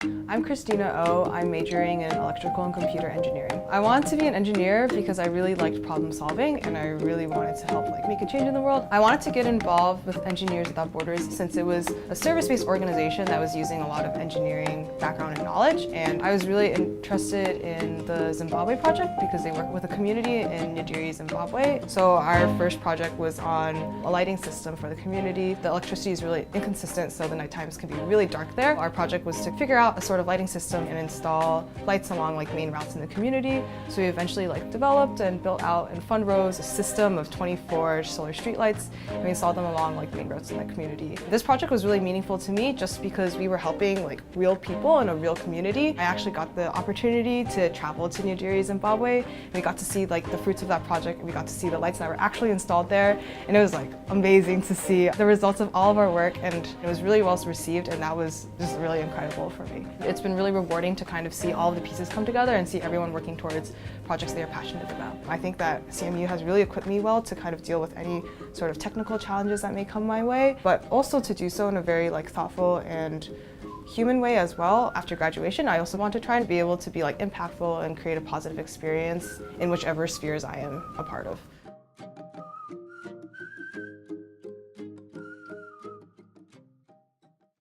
I'm Christina O. I'm majoring in electrical and computer engineering. I wanted to be an engineer because I really liked problem solving and I really wanted to help make a change in the world. I wanted to get involved with Engineers Without Borders since it was a service-based organization that was using a lot of engineering background and knowledge, and I was really interested in the Zimbabwe project because they work with a community in Nayadire, Zimbabwe. So our first project was on a lighting system for the community. The electricity is really inconsistent, so the night times can be really dark there. Our project was to figure out a sort of lighting system and install lights along main routes in the community. So we eventually developed and built out in Fundrose a system of 24 solar streetlights, and we installed them along main roads in the community. This project was really meaningful to me just because we were helping real people in a real community. I actually got the opportunity to travel to Nayadire, Zimbabwe, and we got to see the fruits of that project, and we got to see the lights that were actually installed there, and it was amazing to see the results of all of our work, and it was really well received, and that was just really incredible for me. It's been really rewarding to see all of the pieces come together and see everyone working towards projects they are passionate about. I think that CMU has really equipped me well to deal with any sort of technical challenges that may come my way, but also to do so in a very thoughtful and human way as well. After graduation, I also want to try and be able to be impactful and create a positive experience in whichever spheres I am a part of.